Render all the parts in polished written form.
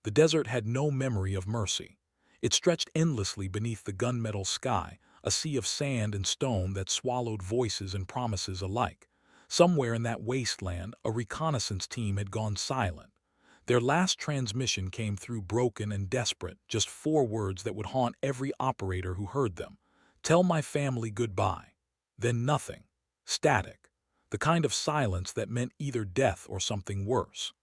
The desert had no memory of mercy. It stretched endlessly beneath the gunmetal sky, a sea of sand and stone that swallowed voices and promises alike. Somewhere in that wasteland, a reconnaissance team had gone silent. Their last transmission came through broken and desperate, just 4 words that would haunt every operator who heard them. "Tell my family goodbye." Then nothing. Static. The kind of silence that meant either death or something worse.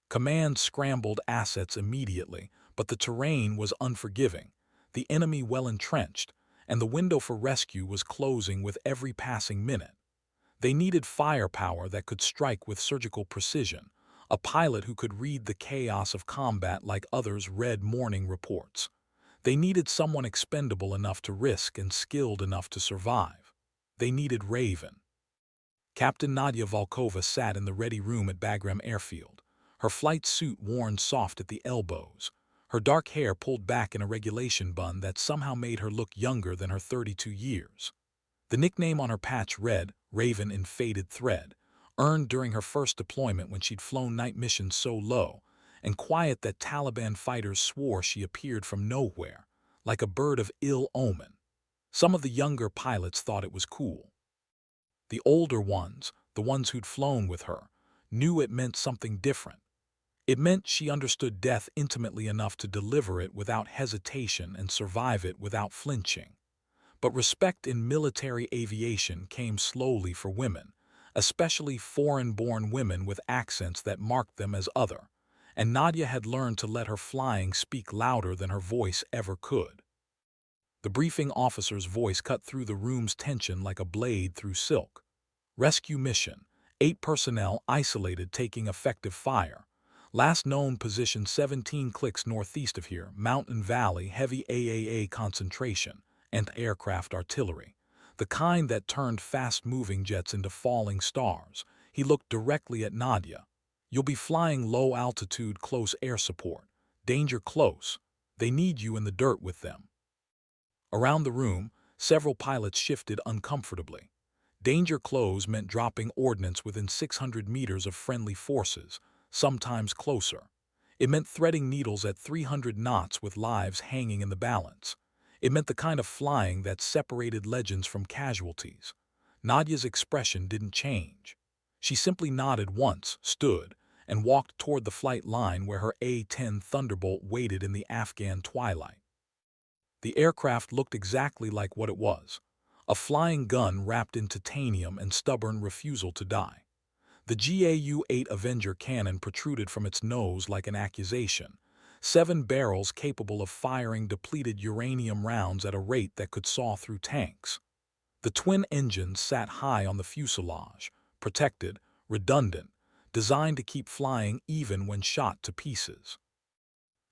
Command scrambled assets immediately, but the terrain was unforgiving, the enemy well entrenched, and the window for rescue was closing with every passing minute. They needed firepower that could strike with surgical precision, a pilot who could read the chaos of combat like others read morning reports. They needed someone expendable enough to risk and skilled enough to survive. They needed Raven. Captain Nadia Volkova sat in the ready room at Bagram Airfield, her flight suit worn soft at the elbows, her dark hair pulled back in a regulation bun that somehow made her look younger than her 32 years. The nickname on her patch read, Raven in faded thread, earned during her first deployment when she'd flown night missions so low and quiet that Taliban fighters swore she appeared from nowhere, like a bird of ill omen. Some of the younger pilots thought it was cool. The older ones, the ones who'd flown with her, knew it meant something different. It meant she understood death intimately enough to deliver it without hesitation and survive it without flinching. But respect in military aviation came slowly for women, especially foreign-born women with accents that marked them as other, and Nadia had learned to let her flying speak louder than her voice ever could. The briefing officer's voice cut through the room's tension like a blade through silk. Rescue mission, 8 personnel isolated taking effective fire. Last known position 17 clicks northeast of here, Mountain Valley, heavy AAA concentration, anti-aircraft artillery. The kind that turned fast-moving jets into falling stars. He looked directly at Nadia. "You'll be flying low-altitude close air support. Danger close. They need you in the dirt with them." Around the room, several pilots shifted uncomfortably. Danger close meant dropping ordnance within 600 meters of friendly forces, sometimes closer. It meant threading needles at 300 knots with lives hanging in the balance. It meant the kind of flying that separated legends from casualties. Nadia's expression didn't change. She simply nodded once, stood, and walked toward the flight line where her A-10 Thunderbolt waited in the Afghan twilight. The aircraft looked exactly like what it was, a flying gun wrapped in titanium and stubborn refusal to die. The GAU-8 Avenger cannon protruded from its nose like an accusation, 7 barrels capable of firing depleted uranium rounds at a rate that could saw through tanks. The twin engines sat high on the fuselage, protected, redundant, designed to keep flying even when shot to pieces.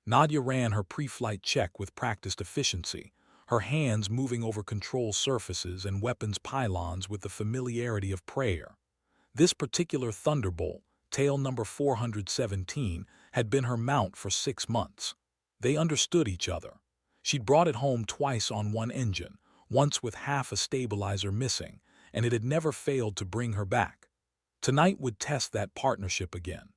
Nadia ran her pre-flight check with practiced efficiency, her hands moving over control surfaces and weapons pylons with the familiarity of prayer. This particular Thunderbolt, tail number 417, had been her mount for 6 months. They understood each other. She'd brought it home twice on one engine, once with half a stabilizer missing, and it had never failed to bring her back. Tonight would test that partnership again.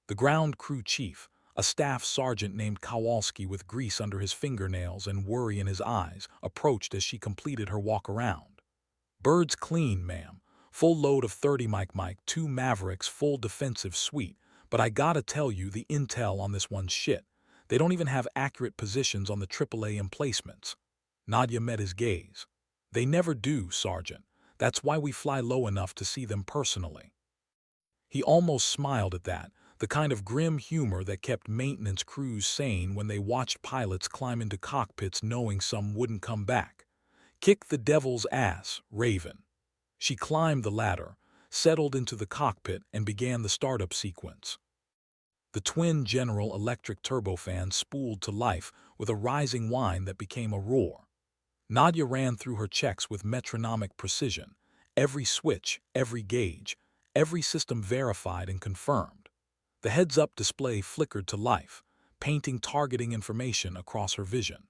The ground crew chief, a staff sergeant named Kowalski with grease under his fingernails and worry in his eyes, approached as she completed her walk around. "Bird's clean, ma'am. Full load of 30 Mike, 2 Mavericks, full defensive suite, but I gotta tell you the intel on this one's shit. They don't even have accurate positions on the AAA emplacements." Nadia met his gaze. "They never do, Sergeant. That's why we fly low enough to see them personally." He almost smiled at that, the kind of grim humor that kept maintenance crews sane when they watched pilots climb into cockpits knowing some wouldn't come back. "Kick the devil's ass, Raven." She climbed the ladder, settled into the cockpit, and began the startup sequence. The twin General Electric turbofan spooled to life with a rising whine that became a roar. Nadia ran through her checks with metronomic precision, every switch, every gauge, every system verified and confirmed. The heads-up display flickered to life, painting targeting information across her vision.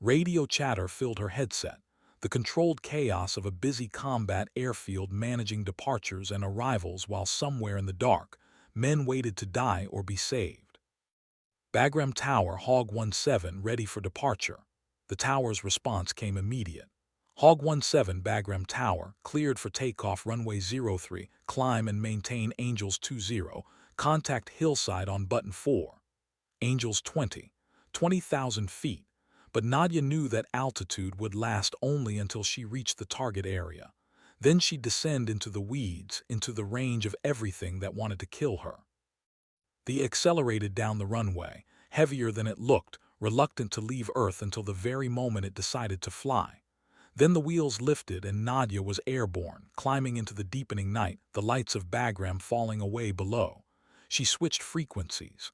Radio chatter filled her headset, the controlled chaos of a busy combat airfield managing departures and arrivals while somewhere in the dark, men waited to die or be saved. Bagram Tower, Hog 17, ready for departure. The tower's response came immediate. Hog 17, Bagram Tower, cleared for takeoff, runway 03, climb and maintain Angels 20, contact Hillside on button 4. Angels 20,000 feet, but Nadia knew that altitude would last only until she reached the target area. Then she'd descend into the weeds, into the range of everything that wanted to kill her. They accelerated down the runway, heavier than it looked, reluctant to leave Earth until the very moment it decided to fly. Then the wheels lifted and Nadia was airborne, climbing into the deepening night, the lights of Bagram falling away below. She switched frequencies.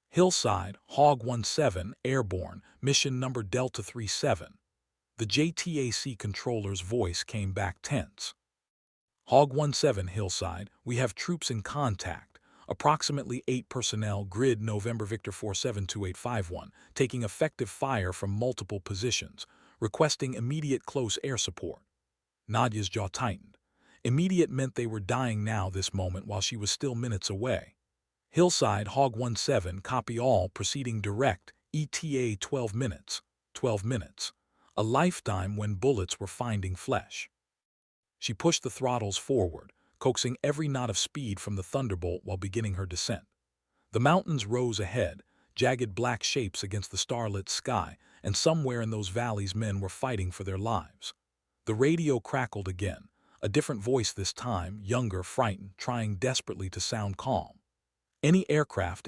Hillside, Hog 17, airborne, mission number Delta 37. The JTAC controller's voice came back tense. Hog 17, Hillside, we have troops in contact. Approximately 8 personnel, grid November Victor 472851, taking effective fire from multiple positions, requesting immediate close air support. Nadia's jaw tightened. Immediate meant they were dying now this moment while she was still minutes away. Hillside, Hog 17, copy all, proceeding direct, ETA 12 minutes. 12 minutes. A lifetime when bullets were finding flesh. She pushed the throttles forward, coaxing every knot of speed from the Thunderbolt while beginning her descent. The mountains rose ahead, jagged black shapes against the starlit sky, and somewhere in those valleys men were fighting for their lives. The radio crackled again, a different voice this time, younger, frightened, trying desperately to sound calm. Any aircraft,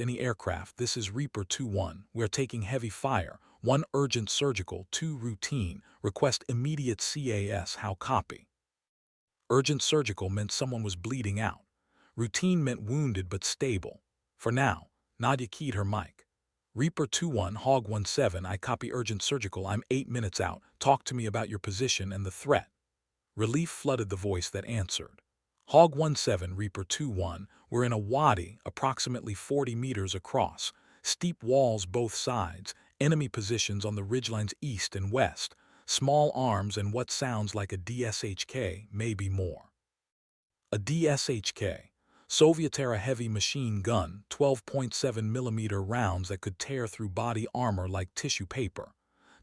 this is Reaper 2-1, we're taking heavy fire, 1 urgent surgical, 2 routine, request immediate CAS, how copy? Urgent surgical meant someone was bleeding out. Routine meant wounded but stable. For now, Nadia keyed her mic. Reaper 2-1, Hog 17, I copy urgent surgical, I'm 8 minutes out, talk to me about your position and the threat. Relief flooded the voice that answered. Hog 17, Reaper 2-1, we're in a wadi, approximately 40 meters across, steep walls both sides, enemy positions on the ridgelines east and west, small arms and what sounds like a DSHK, maybe more. A DSHK, Soviet-era heavy machine gun, 12.7mm rounds that could tear through body armor like tissue paper.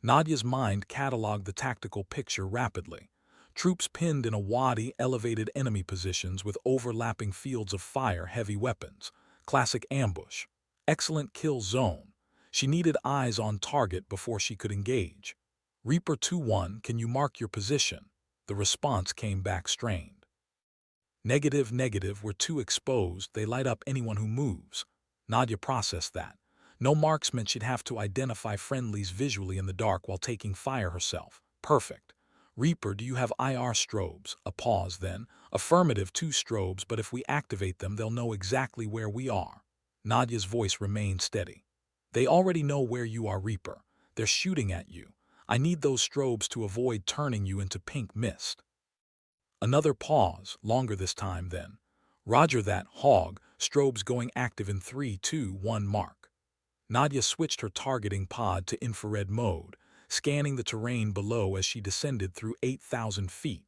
Nadia's mind cataloged the tactical picture rapidly. Troops pinned in a wadi, elevated enemy positions with overlapping fields of fire, heavy weapons. Classic ambush. Excellent kill zone. She needed eyes on target before she could engage. Reaper 2-1, can you mark your position? The response came back strained. Negative, we're too exposed, they light up anyone who moves. Nadia processed that. No marks meant she'd have to identify friendlies visually in the dark while taking fire herself. Perfect. Reaper, do you have IR strobes? A pause then. Affirmative, 2 strobes, but if we activate them, they'll know exactly where we are. Nadia's voice remained steady. They already know where you are, Reaper. They're shooting at you. I need those strobes to avoid turning you into pink mist. Another pause, longer this time then. Roger that, Hog, strobes going active in 3, 2, 1 mark. Nadia switched her targeting pod to infrared mode, scanning the terrain below as she descended through 8,000 feet.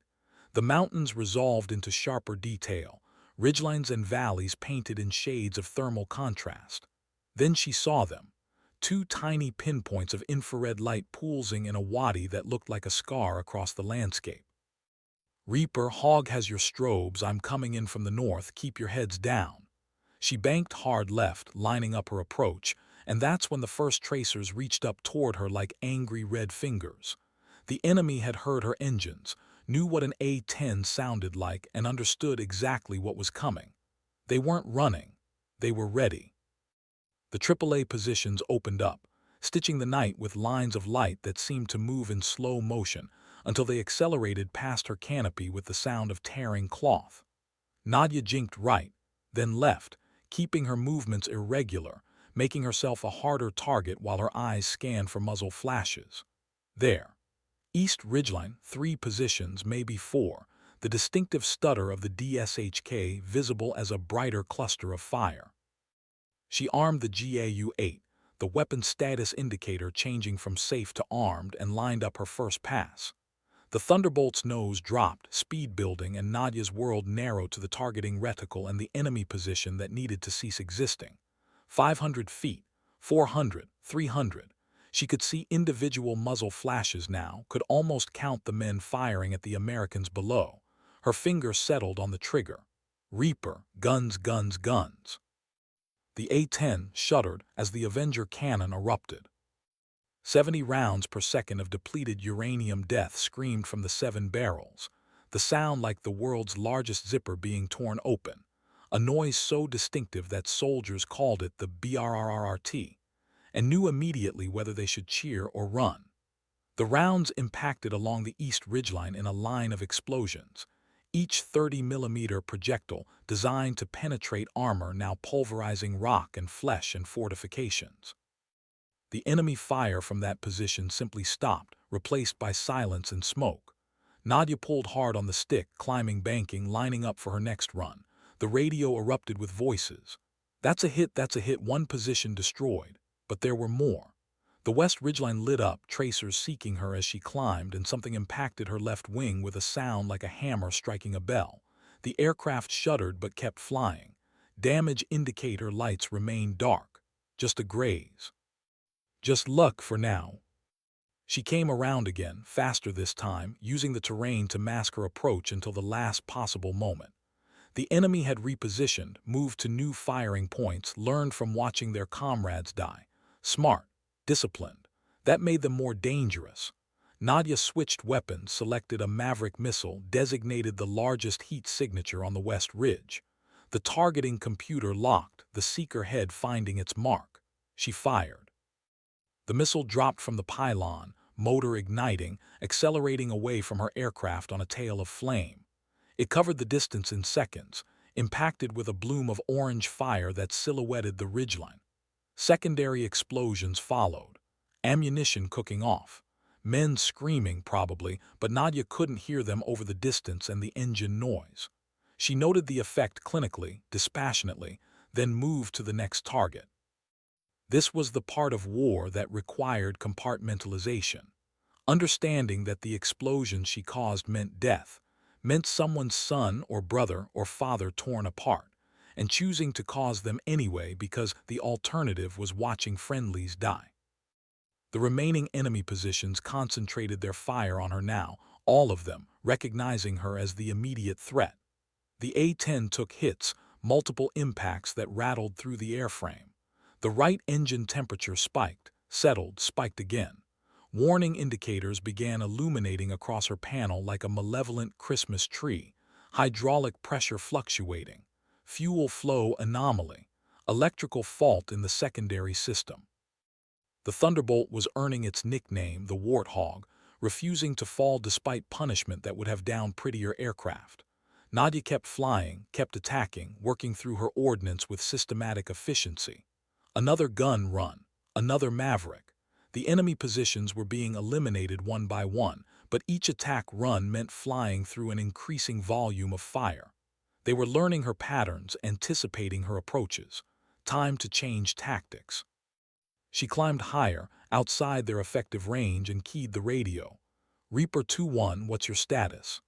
The mountains resolved into sharper detail, ridgelines and valleys painted in shades of thermal contrast. Then she saw them. 2 tiny pinpoints of infrared light pulsing in a wadi that looked like a scar across the landscape. Reaper, Hog has your strobes, I'm coming in from the north, keep your heads down. She banked hard left, lining up her approach, and that's when the first tracers reached up toward her like angry red fingers. The enemy had heard her engines, knew what an A-10 sounded like, and understood exactly what was coming. They weren't running. They were ready. The AAA positions opened up, stitching the night with lines of light that seemed to move in slow motion until they accelerated past her canopy with the sound of tearing cloth. Nadia jinked right, then left, keeping her movements irregular, making herself a harder target while her eyes scanned for muzzle flashes. There. East ridgeline, 3 positions, maybe 4, the distinctive stutter of the DSHK visible as a brighter cluster of fire. She armed the GAU-8, the weapon status indicator changing from safe to armed, and lined up her first pass. The Thunderbolt's nose dropped, speed building, and Nadia's world narrowed to the targeting reticle and the enemy position that needed to cease existing. 500 feet, 400, 300. She could see individual muzzle flashes now, could almost count the men firing at the Americans below. Her finger settled on the trigger. Reaper, guns, guns, guns. The A-10 shuddered as the Avenger cannon erupted. 70 rounds per second of depleted uranium death screamed from the 7 barrels, the sound like the world's largest zipper being torn open, a noise so distinctive that soldiers called it the BRRRT, and knew immediately whether they should cheer or run. The rounds impacted along the east ridgeline in a line of explosions, each 30-millimeter projectile designed to penetrate armor now pulverizing rock and flesh and fortifications. The enemy fire from that position simply stopped, replaced by silence and smoke. Nadia pulled hard on the stick, climbing banking, lining up for her next run. The radio erupted with voices. That's a hit, one position destroyed. But there were more. The west ridgeline lit up, tracers seeking her as she climbed, and something impacted her left wing with a sound like a hammer striking a bell. The aircraft shuddered but kept flying. Damage indicator lights remained dark. Just a graze. Just luck for now. She came around again, faster this time, using the terrain to mask her approach until the last possible moment. The enemy had repositioned, moved to new firing points, learned from watching their comrades die. Smart, disciplined. That made them more dangerous. Nadia switched weapons, selected a Maverick missile, designated the largest heat signature on the west ridge. The targeting computer locked, the seeker head finding its mark. She fired. The missile dropped from the pylon, motor igniting, accelerating away from her aircraft on a tail of flame. It covered the distance in seconds, impacted with a bloom of orange fire that silhouetted the ridgeline. Secondary explosions followed, ammunition cooking off, men screaming probably, but Nadia couldn't hear them over the distance and the engine noise. She noted the effect clinically, dispassionately, then moved to the next target. This was the part of war that required compartmentalization. Understanding that the explosions she caused meant death, meant someone's son or brother or father torn apart, and choosing to cause them anyway because the alternative was watching friendlies die. The remaining enemy positions concentrated their fire on her now, all of them, recognizing her as the immediate threat. The A-10 took hits, multiple impacts that rattled through the airframe. The right engine temperature spiked, settled, spiked again. Warning indicators began illuminating across her panel like a malevolent Christmas tree, hydraulic pressure fluctuating, fuel flow anomaly, electrical fault in the secondary system. The Thunderbolt was earning its nickname, the Warthog, refusing to fall despite punishment that would have downed prettier aircraft. Nadia kept flying, kept attacking, working through her ordnance with systematic efficiency. Another gun run, another Maverick. The enemy positions were being eliminated one by one, but each attack run meant flying through an increasing volume of fire. They were learning her patterns, anticipating her approaches. Time to change tactics. She climbed higher, outside their effective range, and keyed the radio. Reaper 2-1, what's your status?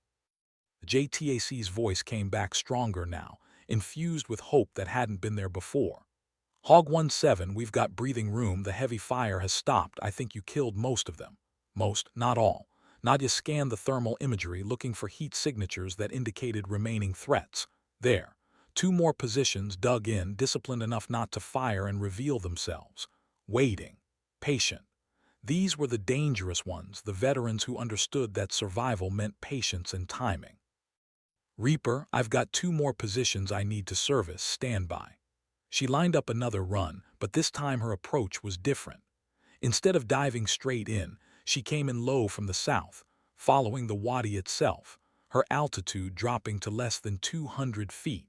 JTAC's voice came back stronger now, infused with hope that hadn't been there before. Hog 1-7, we've got breathing room, the heavy fire has stopped, I think you killed most of them. Most, not all. Nadia scanned the thermal imagery, looking for heat signatures that indicated remaining threats. There. 2 more positions dug in, disciplined enough not to fire and reveal themselves. Waiting. Patient. These were the dangerous ones, the veterans who understood that survival meant patience and timing. Reaper, I've got 2 more positions I need to service, stand by. She lined up another run, but this time her approach was different. Instead of diving straight in, she came in low from the south, following the wadi itself, her altitude dropping to less than 200 feet.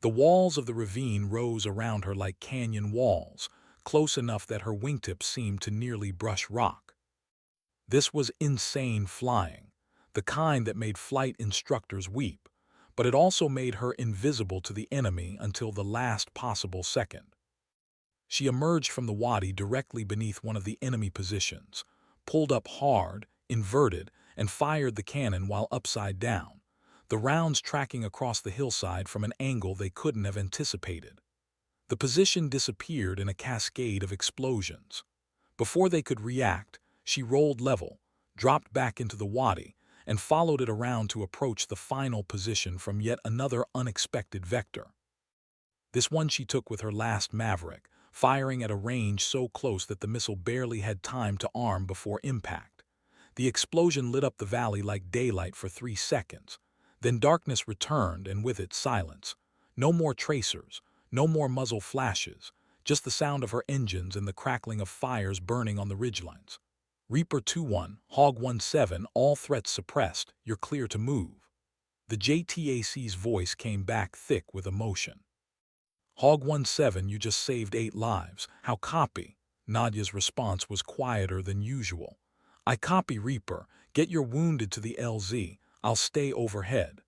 The walls of the ravine rose around her like canyon walls, close enough that her wingtips seemed to nearly brush rock. This was insane flying, the kind that made flight instructors weep, but it also made her invisible to the enemy until the last possible second. She emerged from the wadi directly beneath one of the enemy positions, pulled up hard, inverted, and fired the cannon while upside down, the rounds tracking across the hillside from an angle they couldn't have anticipated. The position disappeared in a cascade of explosions. Before they could react, she rolled level, dropped back into the wadi, and followed it around to approach the final position from yet another unexpected vector. This one she took with her last Maverick, firing at a range so close that the missile barely had time to arm before impact. The explosion lit up the valley like daylight for 3 seconds. Then darkness returned, and with it silence. No more tracers, no more muzzle flashes, just the sound of her engines and the crackling of fires burning on the ridgelines. Reaper 2-1, Hog 1-7, all threats suppressed, you're clear to move. The JTAC's voice came back thick with emotion. Hog 1-7, you just saved 8 lives. How copy? Nadia's response was quieter than usual. I copy, Reaper. Get your wounded to the LZ. I'll stay overhead.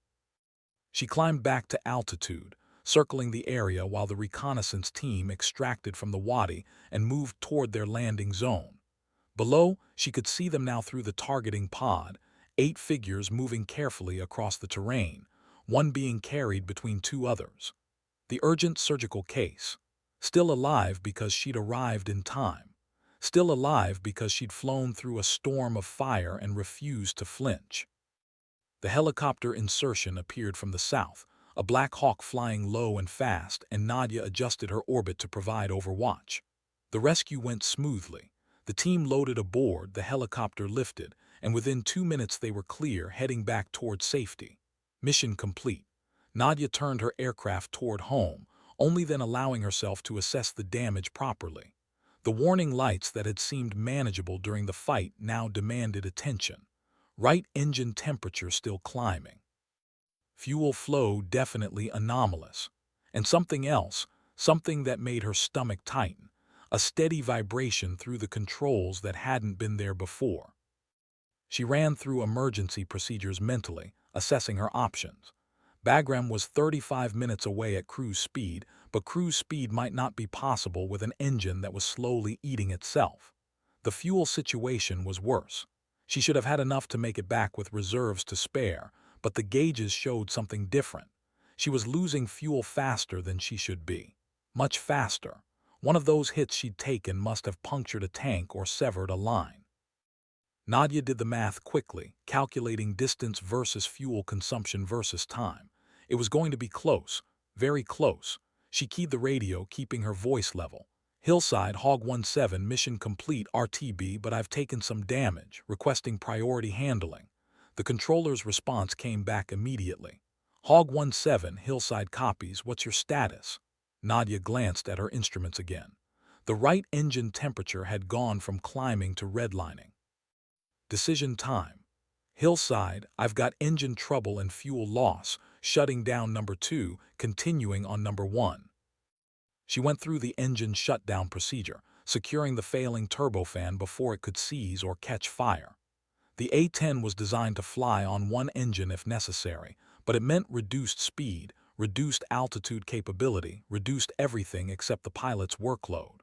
She climbed back to altitude, circling the area while the reconnaissance team extracted from the wadi and moved toward their landing zone. Below, she could see them now through the targeting pod, 8 figures moving carefully across the terrain, one being carried between 2 others. The urgent surgical case. Still alive because she'd arrived in time. Still alive because she'd flown through a storm of fire and refused to flinch. The helicopter insertion appeared from the south, a Black Hawk flying low and fast, and Nadia adjusted her orbit to provide overwatch. The rescue went smoothly. The team loaded aboard, the helicopter lifted, and within 2 minutes they were clear, heading back toward safety. Mission complete. Nadia turned her aircraft toward home, only then allowing herself to assess the damage properly. The warning lights that had seemed manageable during the fight now demanded attention. Right engine temperature still climbing. Fuel flow definitely anomalous. And something else, something that made her stomach tighten, a steady vibration through the controls that hadn't been there before. She ran through emergency procedures mentally, assessing her options. Bagram was 35 minutes away at cruise speed, but cruise speed might not be possible with an engine that was slowly eating itself. The fuel situation was worse. She should have had enough to make it back with reserves to spare, but the gauges showed something different. She was losing fuel faster than she should be. Much faster. One of those hits she'd taken must have punctured a tank or severed a line. Nadia did the math quickly, calculating distance versus fuel consumption versus time. It was going to be close, very close. She keyed the radio, keeping her voice level. Hillside, Hog 1-7, mission complete RTB, but I've taken some damage, requesting priority handling. The controller's response came back immediately. Hog 1-7, Hillside copies, what's your status? Nadia glanced at her instruments again. The right engine temperature had gone from climbing to redlining. Decision time. Hillside, I've got engine trouble and fuel loss, shutting down number 2, continuing on number 1. She went through the engine shutdown procedure, securing the failing turbofan before it could seize or catch fire. The A-10 was designed to fly on one engine if necessary, but it meant reduced speed, reduced altitude capability, reduced everything except the pilot's workload.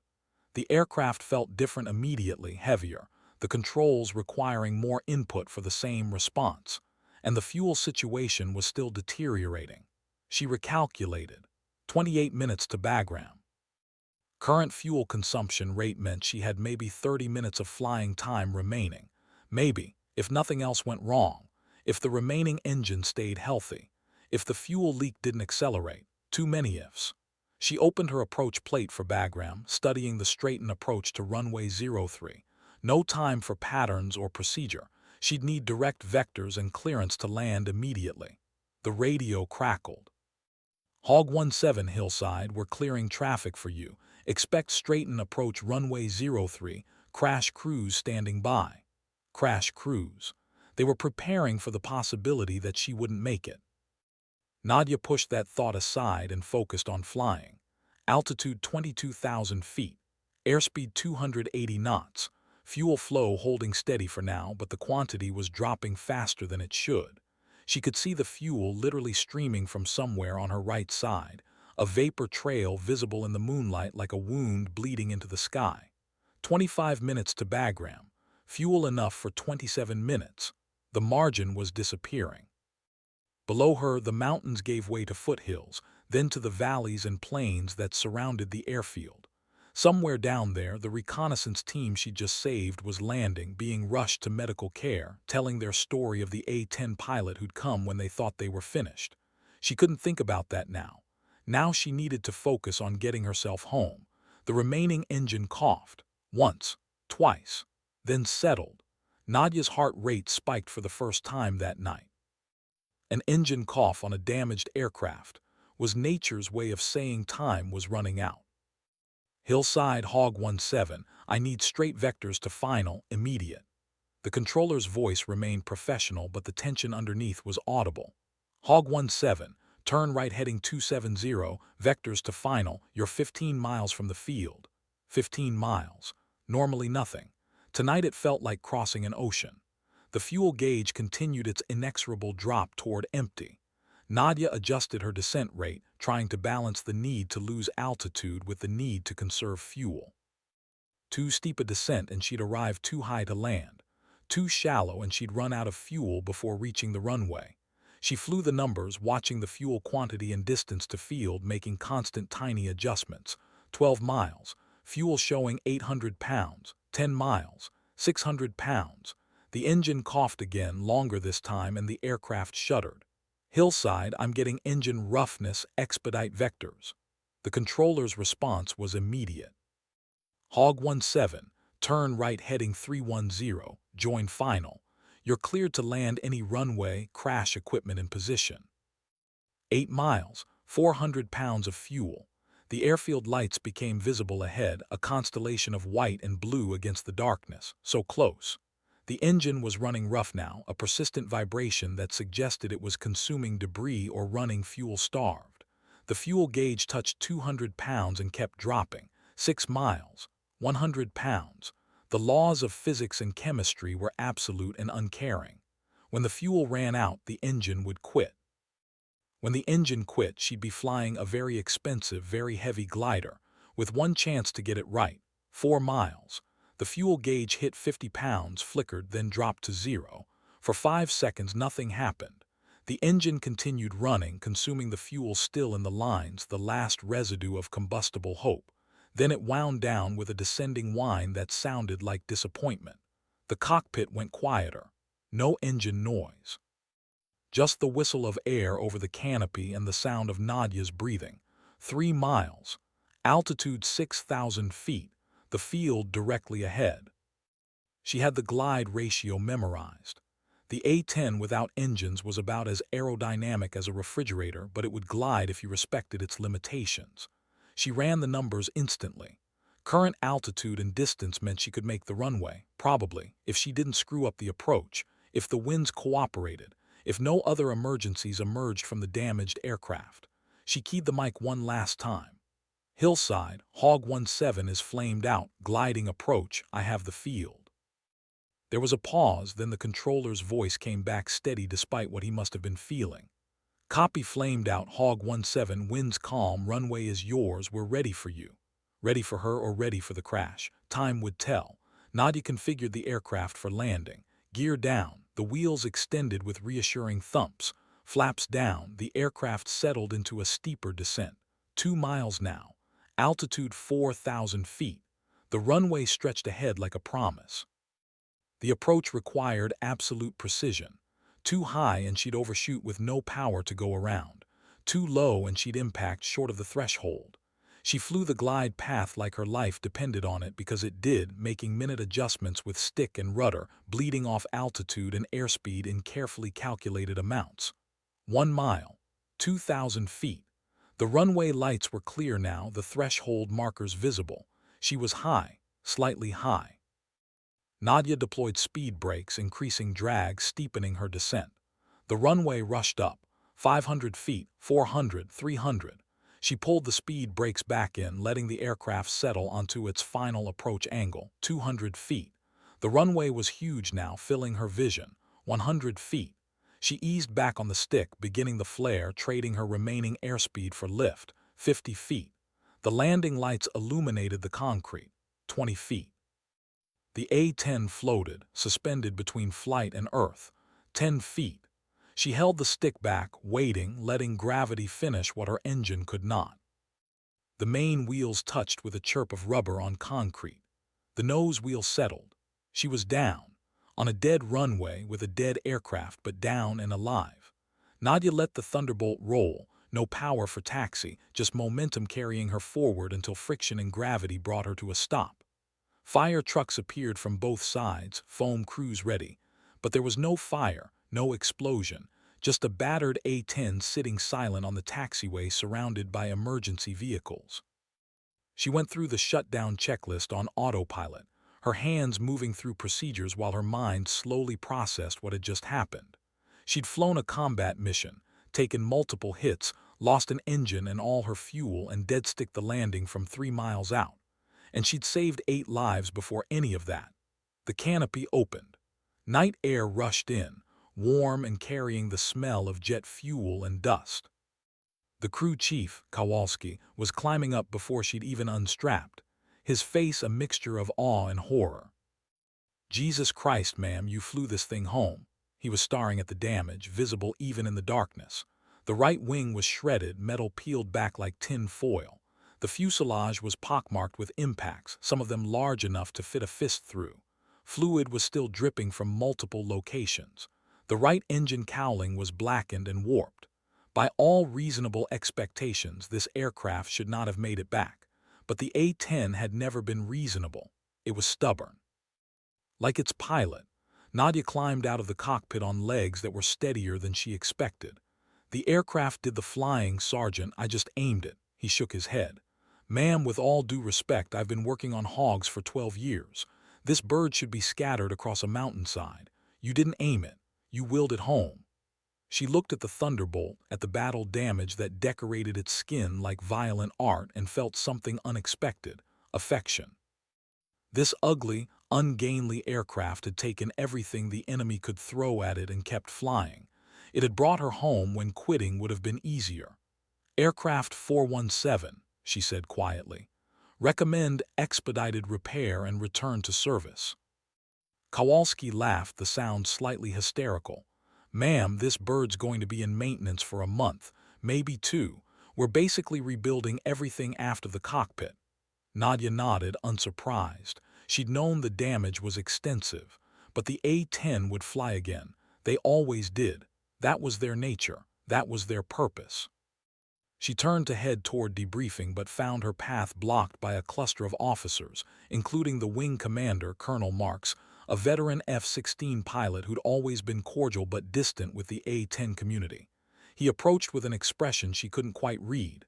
The aircraft felt different immediately, heavier, the controls requiring more input for the same response, and the fuel situation was still deteriorating. She recalculated. 28 minutes to Bagram. Current fuel consumption rate meant she had maybe 30 minutes of flying time remaining. Maybe, if nothing else went wrong, if the remaining engine stayed healthy, if the fuel leak didn't accelerate. Too many ifs. She opened her approach plate for Bagram, studying the straighten approach to runway 03. No time for patterns or procedure. She'd need direct vectors and clearance to land immediately. The radio crackled. Hog 1-7 Hillside, we're clearing traffic for you. Expect straighten approach runway 03, crash crews standing by. Crash crews. They were preparing for the possibility that she wouldn't make it. Nadia pushed that thought aside and focused on flying. Altitude 22,000 feet. Airspeed 280 knots. Fuel flow holding steady for now, but the quantity was dropping faster than it should. She could see the fuel literally streaming from somewhere on her right side, a vapor trail visible in the moonlight like a wound bleeding into the sky. 25 minutes to Bagram. Fuel enough for 27 minutes. The margin was disappearing. Below her, the mountains gave way to foothills, then to the valleys and plains that surrounded the airfield. Somewhere down there, the reconnaissance team she just saved was landing, being rushed to medical care, telling their story of the A-10 pilot who'd come when they thought they were finished. She couldn't think about that now. Now she needed to focus on getting herself home. The remaining engine coughed. Once, twice, then settled. Nadia's heart rate spiked for the first time that night. An engine cough on a damaged aircraft was nature's way of saying time was running out. Hillside Hog 17, I need straight vectors to final, immediate. The controller's voice remained professional, but the tension underneath was audible. Hog 17, turn right heading 270, vectors to final, you're 15 miles from the field. 15 miles. Normally nothing. Tonight it felt like crossing an ocean. The fuel gauge continued its inexorable drop toward empty. Nadia adjusted her descent rate, trying to balance the need to lose altitude with the need to conserve fuel. Too steep a descent and she'd arrive too high to land. Too shallow and she'd run out of fuel before reaching the runway. She flew the numbers, watching the fuel quantity and distance to field, making constant tiny adjustments. 12 miles. Fuel showing 800 pounds. 10 miles. 600 pounds. The engine coughed again, longer this time, and the aircraft shuddered. Hillside, I'm getting engine roughness, expedite vectors. The controller's response was immediate. Hog 17, turn right heading 310, join final. You're cleared to land any runway, crash equipment in position. 8 miles, 400 pounds of fuel. The airfield lights became visible ahead, a constellation of white and blue against the darkness, so close. The engine was running rough now, a persistent vibration that suggested it was consuming debris or running fuel-starved. The fuel gauge touched 200 pounds and kept dropping. 6 miles, 100 pounds. The laws of physics and chemistry were absolute and uncaring. When the fuel ran out, the engine would quit. When the engine quit, she'd be flying a very expensive, very heavy glider, with one chance to get it right. 4 miles. The fuel gauge hit 50 pounds, flickered, then dropped to 0. For 5 seconds, nothing happened. The engine continued running, consuming the fuel still in the lines, the last residue of combustible hope. Then it wound down with a descending whine that sounded like disappointment. The cockpit went quieter. No engine noise. Just the whistle of air over the canopy and the sound of Nadia's breathing. 3 miles. Altitude 6,000 feet. The field directly ahead. She had the glide ratio memorized. The A-10 without engines was about as aerodynamic as a refrigerator, but it would glide if you respected its limitations. She ran the numbers instantly. Current altitude and distance meant she could make the runway, probably, if she didn't screw up the approach, if the winds cooperated, if no other emergencies emerged from the damaged aircraft. She keyed the mic one last time. Hillside, Hog 17 is flamed out, gliding approach, I have the field. There was a pause, then the controller's voice came back steady despite what he must have been feeling. Copy, flamed out, Hog 17, winds calm, runway is yours, we're ready for you. Ready for her or ready for the crash? Time would tell. Nadia configured the aircraft for landing. Gear down, the wheels extended with reassuring thumps. Flaps down, the aircraft settled into a steeper descent. 2 miles now. Altitude 4,000 feet. The runway stretched ahead like a promise. The approach required absolute precision. Too high and she'd overshoot with no power to go around. Too low and she'd impact short of the threshold. She flew the glide path like her life depended on it, because it did, making minute adjustments with stick and rudder, bleeding off altitude and airspeed in carefully calculated amounts. 1 mile. 2,000 feet. The runway lights were clear now, the threshold markers visible. She was high, slightly high. Nadia deployed speed brakes, increasing drag, steepening her descent. The runway rushed up. 500 feet, 400, 300. She pulled the speed brakes back in, letting the aircraft settle onto its final approach angle. 200 feet. The runway was huge now, filling her vision. 100 feet. She eased back on the stick, beginning the flare, trading her remaining airspeed for lift. 50 feet. The landing lights illuminated the concrete. 20 feet. The A-10 floated, suspended between flight and earth. 10 feet. She held the stick back, waiting, letting gravity finish what her engine could not. The main wheels touched with a chirp of rubber on concrete. The nose wheel settled. She was down, on a dead runway with a dead aircraft, but down and alive. Nadia let the Thunderbolt roll, no power for taxi, just momentum carrying her forward until friction and gravity brought her to a stop. Fire trucks appeared from both sides, foam crews ready. But there was no fire, no explosion, just a battered A-10 sitting silent on the taxiway surrounded by emergency vehicles. She went through the shutdown checklist on autopilot, her hands moving through procedures while her mind slowly processed what had just happened. She'd flown a combat mission, taken multiple hits, lost an engine and all her fuel, and dead-sticked the landing from 3 miles out. And she'd saved 8 lives before any of that. The canopy opened. Night air rushed in, warm and carrying the smell of jet fuel and dust. The crew chief, Kowalski, was climbing up before she'd even unstrapped, his face a mixture of awe and horror. "Jesus Christ, ma'am, you flew this thing home." He was staring at the damage, visible even in the darkness. The right wing was shredded, metal peeled back like tin foil. The fuselage was pockmarked with impacts, some of them large enough to fit a fist through. Fluid was still dripping from multiple locations. The right engine cowling was blackened and warped. By all reasonable expectations, this aircraft should not have made it back. But the A-10 had never been reasonable. It was stubborn. Like its pilot, Nadia climbed out of the cockpit on legs that were steadier than she expected. "The aircraft did the flying, Sergeant. I just aimed it." He shook his head. "Ma'am, with all due respect, I've been working on hogs for 12 years. This bird should be scattered across a mountainside. You didn't aim it. You willed it home." She looked at the Thunderbolt, at the battle damage that decorated its skin like violent art, and felt something unexpected: affection. This ugly, ungainly aircraft had taken everything the enemy could throw at it and kept flying. It had brought her home when quitting would have been easier. "Aircraft 417, she said quietly. "Recommend expedited repair and return to service." Kowalski laughed, the sound slightly hysterical. "Ma'am, this bird's going to be in maintenance for a month, maybe 2. We're basically rebuilding everything after the cockpit." Nadia nodded, unsurprised. She'd known the damage was extensive. But the A-10 would fly again. They always did. That was their nature. That was their purpose. She turned to head toward debriefing, but found her path blocked by a cluster of officers, including the wing commander, Colonel Marks, a veteran F-16 pilot who'd always been cordial but distant with the A-10 community. He approached with an expression she couldn't quite read.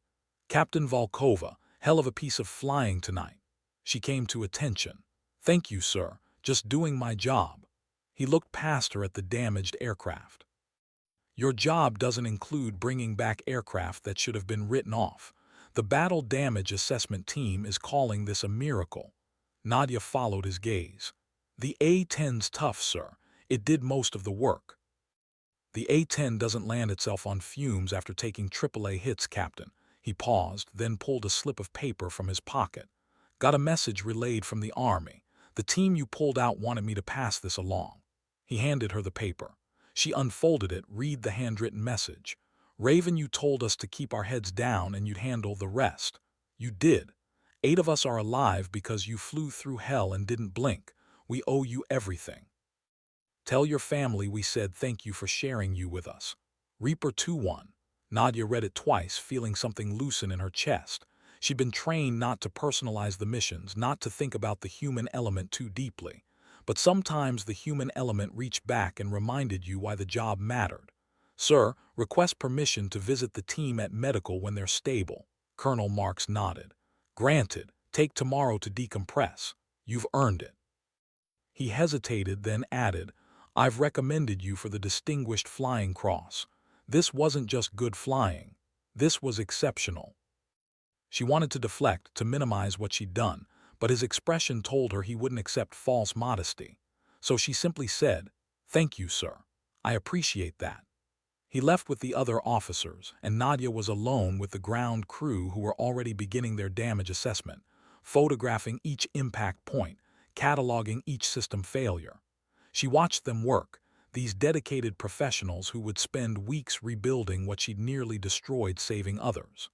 "Captain Volkova, hell of a piece of flying tonight." She came to attention. "Thank you, sir. Just doing my job." He looked past her at the damaged aircraft. "Your job doesn't include bringing back aircraft that should have been written off. The Battle Damage Assessment Team is calling this a miracle." Nadia followed his gaze. "The A-10's tough, sir. It did most of the work." "The A-10 doesn't land itself on fumes after taking AAA hits, Captain." He paused, then pulled a slip of paper from his pocket. "Got a message relayed from the Army. The team you pulled out wanted me to pass this along." He handed her the paper. She unfolded it, read the handwritten message. "Raven, you told us to keep our heads down and you'd handle the rest. You did. 8 of us are alive because you flew through hell and didn't blink. We owe you everything. Tell your family we said thank you for sharing you with us. Reaper 2-1. Nadia read it twice, feeling something loosen in her chest. She'd been trained not to personalize the missions, not to think about the human element too deeply. But sometimes the human element reached back and reminded you why the job mattered. "Sir, request permission to visit the team at medical when they're stable." Colonel Marks nodded. "Granted. Take tomorrow to decompress. You've earned it." He hesitated, then added, "I've recommended you for the Distinguished Flying Cross. This wasn't just good flying. This was exceptional." She wanted to deflect, to minimize what she'd done, but his expression told her he wouldn't accept false modesty. So she simply said, "Thank you, sir. I appreciate that." He left with the other officers, and Nadia was alone with the ground crew who were already beginning their damage assessment, photographing each impact point, cataloging each system failure. She watched them work, these dedicated professionals who would spend weeks rebuilding what she'd nearly destroyed saving others.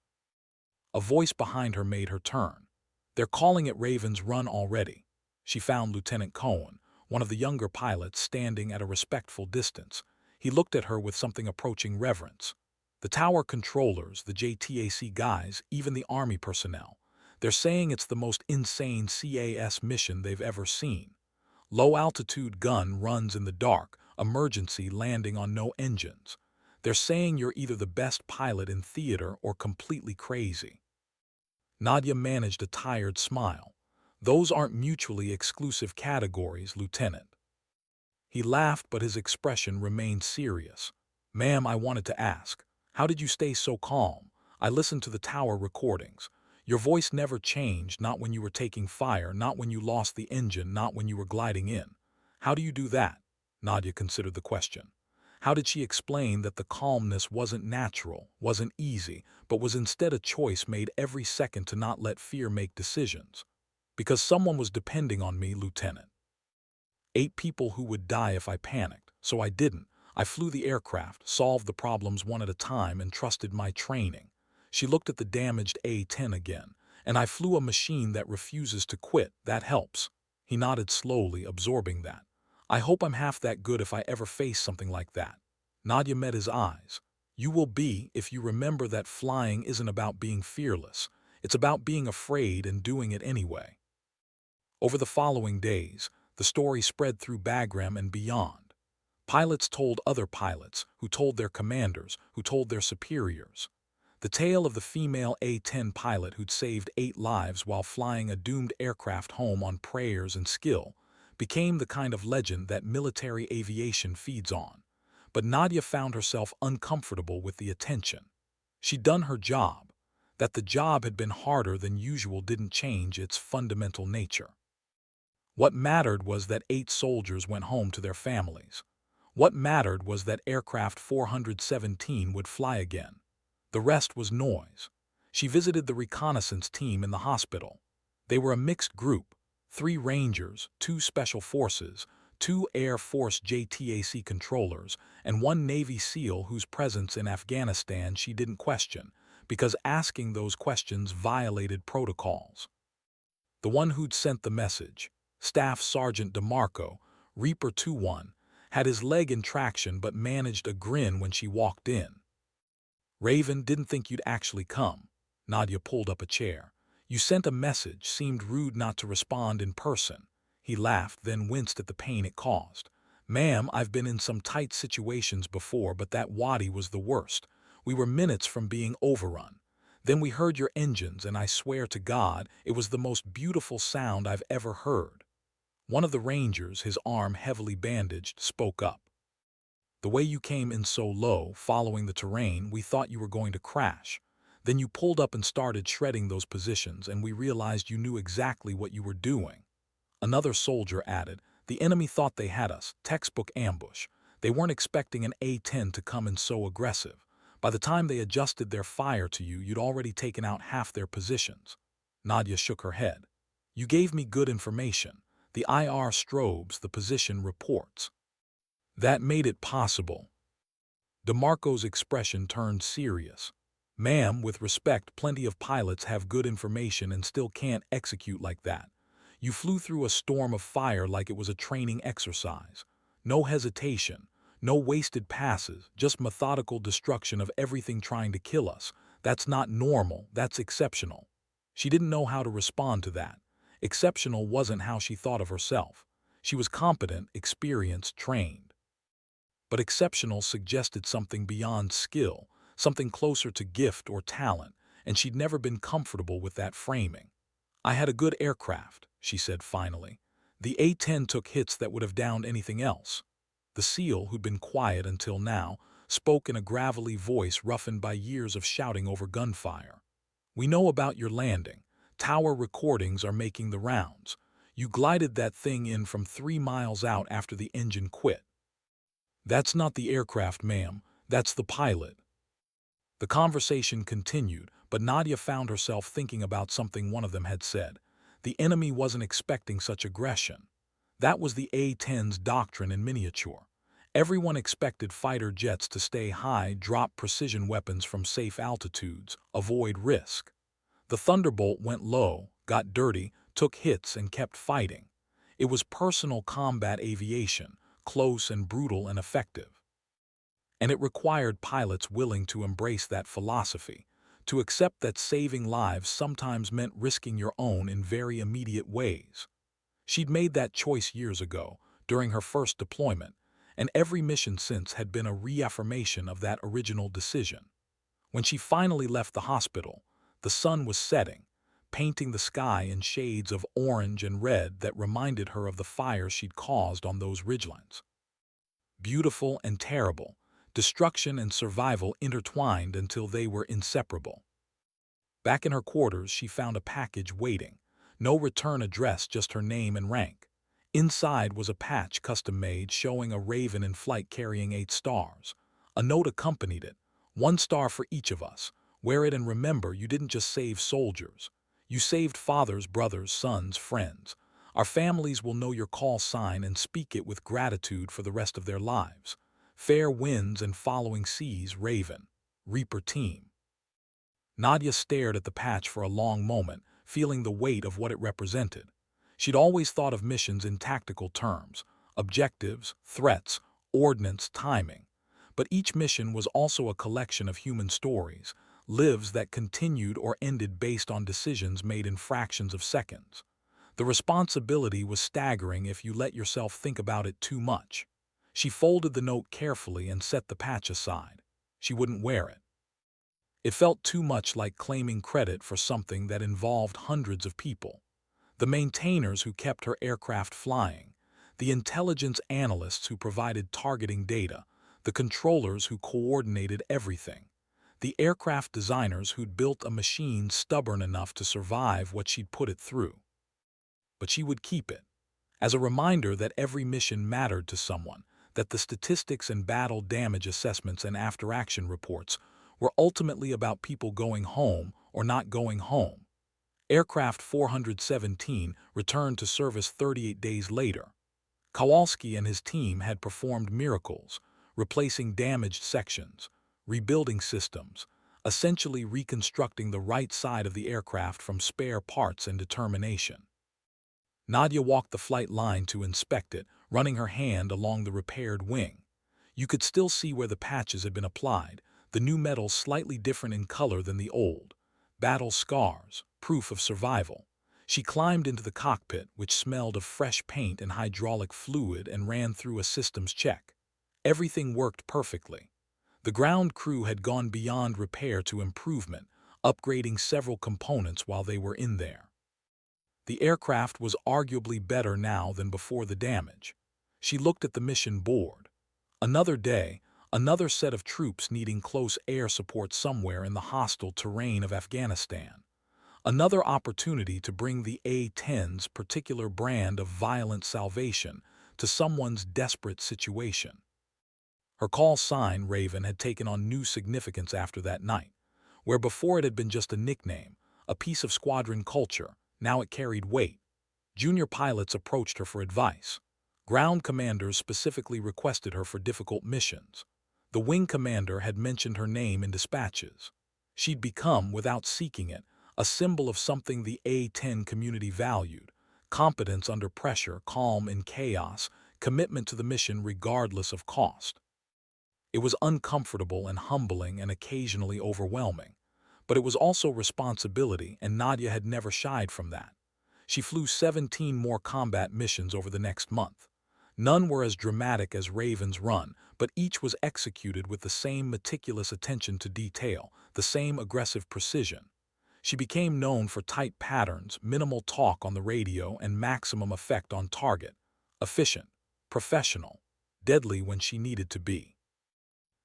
A voice behind her made her turn. "They're calling it Raven's Run already." She found Lieutenant Cohen, one of the younger pilots, standing at a respectful distance. He looked at her with something approaching reverence. "The tower controllers, the JTAC guys, even the Army personnel. They're saying it's the most insane CAS mission they've ever seen. Low-altitude gun runs in the dark, emergency landing on no engines. They're saying you're either the best pilot in theater or completely crazy." Nadia managed a tired smile. "Those aren't mutually exclusive categories, Lieutenant." He laughed, but his expression remained serious. "Ma'am, I wanted to ask, how did you stay so calm? I listened to the tower recordings. Your voice never changed, not when you were taking fire, not when you lost the engine, not when you were gliding in. How do you do that?" Nadia considered the question. How did she explain that the calmness wasn't natural, wasn't easy, but was instead a choice made every second to not let fear make decisions? "Because someone was depending on me, Lieutenant. 8 people who would die if I panicked, so I didn't. I flew the aircraft, solved the problems one at a time, and trusted my training." She looked at the damaged A-10 again. "And I flew a machine that refuses to quit. That helps." He nodded slowly, absorbing that. "I hope I'm half that good if I ever face something like that." Nadia met his eyes. "You will be if you remember that flying isn't about being fearless. It's about being afraid and doing it anyway." Over the following days, the story spread through Bagram and beyond. Pilots told other pilots, who told their commanders, who told their superiors. The tale of the female A-10 pilot who'd saved 8 lives while flying a doomed aircraft home on prayers and skill became the kind of legend that military aviation feeds on. But Nadia found herself uncomfortable with the attention. She'd done her job. That the job had been harder than usual didn't change its fundamental nature. What mattered was that 8 soldiers went home to their families. What mattered was that aircraft 417 would fly again. The rest was noise. She visited the reconnaissance team in the hospital. They were a mixed group: 3 Rangers, 2 Special Forces, 2 Air Force JTAC controllers, and 1 Navy SEAL whose presence in Afghanistan she didn't question, because asking those questions violated protocols. The one who'd sent the message, Staff Sergeant DeMarco, Reaper 2-1, had his leg in traction but managed a grin when she walked in. "Raven, didn't think you'd actually come." Nadia pulled up a chair. "You sent a message, seemed rude not to respond in person." He laughed, then winced at the pain it caused. "Ma'am, I've been in some tight situations before, but that Wadi was the worst. We were minutes from being overrun. Then we heard your engines, and I swear to God, it was the most beautiful sound I've ever heard." One of the Rangers, his arm heavily bandaged, spoke up. "The way you came in so low, following the terrain, we thought you were going to crash. Then you pulled up and started shredding those positions, and we realized you knew exactly what you were doing." Another soldier added, "The enemy thought they had us, textbook ambush. They weren't expecting an A-10 to come in so aggressive. By the time they adjusted their fire to you, you'd already taken out half their positions." Nadia shook her head. "You gave me good information. The IR strobes, the position reports. That made it possible." DeMarco's expression turned serious. "Ma'am, with respect, plenty of pilots have good information and still can't execute like that. You flew through a storm of fire like it was a training exercise. No hesitation, no wasted passes, just methodical destruction of everything trying to kill us. That's not normal, that's exceptional." She didn't know how to respond to that. Exceptional wasn't how she thought of herself. She was competent, experienced, trained. But exceptional suggested something beyond skill, something closer to gift or talent, and she'd never been comfortable with that framing. "I had a good aircraft," she said finally. "The A-10 took hits that would have downed anything else." The SEAL, who'd been quiet until now, spoke in a gravelly voice roughened by years of shouting over gunfire. "We know about your landing. Tower recordings are making the rounds. You glided that thing in from 3 miles out after the engine quit." "That's not the aircraft, ma'am. That's the pilot." The conversation continued, but Nadia found herself thinking about something one of them had said. The enemy wasn't expecting such aggression. That was the A-10's doctrine in miniature. Everyone expected fighter jets to stay high, drop precision weapons from safe altitudes, avoid risk. The Thunderbolt went low, got dirty, took hits, and kept fighting. It was personal combat aviation, close and brutal and effective. And it required pilots willing to embrace that philosophy, to accept that saving lives sometimes meant risking your own in very immediate ways. She'd made that choice years ago, during her first deployment, and every mission since had been a reaffirmation of that original decision. When she finally left the hospital, the sun was setting, painting the sky in shades of orange and red that reminded her of the fire she'd caused on those ridgelines. Beautiful and terrible, destruction and survival intertwined until they were inseparable. Back in her quarters, she found a package waiting. No return address, just her name and rank. Inside was a patch custom-made showing a raven in flight carrying 8 stars. A note accompanied it. 1 star for each of us. Wear it and remember you didn't just save soldiers. You saved fathers, brothers, sons, friends. Our families will know your call sign and speak it with gratitude for the rest of their lives. Fair winds and following seas, Raven. Reaper Team. Nadia stared at the patch for a long moment, feeling the weight of what it represented. She'd always thought of missions in tactical terms, objectives, threats, ordnance, timing. But each mission was also a collection of human stories, lives that continued or ended based on decisions made in fractions of seconds. The responsibility was staggering if you let yourself think about it too much. She folded the note carefully and set the patch aside. She wouldn't wear it. It felt too much like claiming credit for something that involved hundreds of people. The maintainers who kept her aircraft flying, the intelligence analysts who provided targeting data, the controllers who coordinated everything, the aircraft designers who'd built a machine stubborn enough to survive what she'd put it through. But she would keep it, as a reminder that every mission mattered to someone, that the statistics and battle damage assessments and after-action reports were ultimately about people going home or not going home. Aircraft 417 returned to service 38 days later. Kowalski and his team had performed miracles, replacing damaged sections, rebuilding systems, essentially reconstructing the right side of the aircraft from spare parts and determination. Nadia walked the flight line to inspect it, running her hand along the repaired wing. You could still see where the patches had been applied, the new metal slightly different in color than the old. Battle scars, proof of survival. She climbed into the cockpit, which smelled of fresh paint and hydraulic fluid, and ran through a systems check. Everything worked perfectly. The ground crew had gone beyond repair to improvement, upgrading several components while they were in there. The aircraft was arguably better now than before the damage. She looked at the mission board. Another day, another set of troops needing close air support somewhere in the hostile terrain of Afghanistan. Another opportunity to bring the A-10's particular brand of violent salvation to someone's desperate situation. Her call sign, Raven, had taken on new significance after that night, where before it had been just a nickname, a piece of squadron culture. Now it carried weight. Junior pilots approached her for advice. Ground commanders specifically requested her for difficult missions. The wing commander had mentioned her name in dispatches. She'd become, without seeking it, a symbol of something the A-10 community valued: competence under pressure, calm in chaos, commitment to the mission regardless of cost. It was uncomfortable and humbling and occasionally overwhelming. But it was also responsibility, and Nadia had never shied from that. She flew 17 more combat missions over the next month. None were as dramatic as Raven's run, but each was executed with the same meticulous attention to detail, the same aggressive precision. She became known for tight patterns, minimal talk on the radio, and maximum effect on target. Efficient, professional, deadly when she needed to be.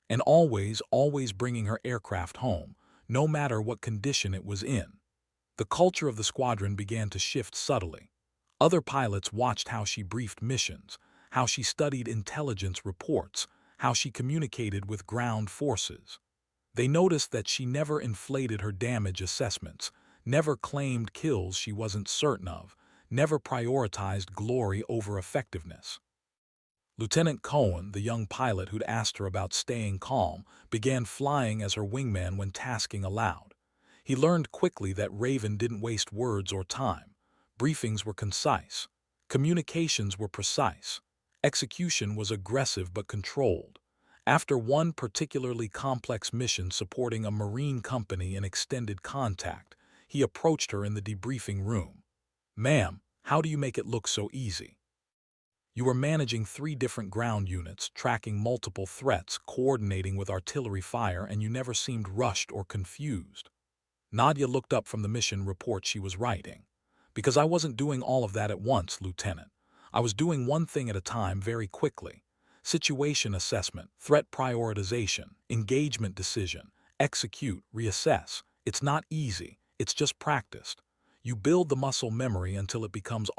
And always, always bringing her aircraft home, no matter what condition it was in. The culture of the squadron began to shift subtly. Other pilots watched how she briefed missions, how she studied intelligence reports, how she communicated with ground forces. They noticed that she never inflated her damage assessments, never claimed kills she wasn't certain of, never prioritized glory over effectiveness. Lieutenant Cohen, the young pilot who'd asked her about staying calm, began flying as her wingman when tasking aloud. He learned quickly that Raven didn't waste words or time. Briefings were concise. Communications were precise. Execution was aggressive but controlled. After one particularly complex mission supporting a marine company in extended contact, he approached her in the debriefing room. "Ma'am, how do you make it look so easy? You were managing 3 different ground units, tracking multiple threats, coordinating with artillery fire, and you never seemed rushed or confused." Nadia looked up from the mission report she was writing. "Because I wasn't doing all of that at once, Lieutenant. I was doing one thing at a time very quickly. Situation assessment, threat prioritization, engagement decision, execute, reassess. It's not easy, it's just practiced. You build the muscle memory until it becomes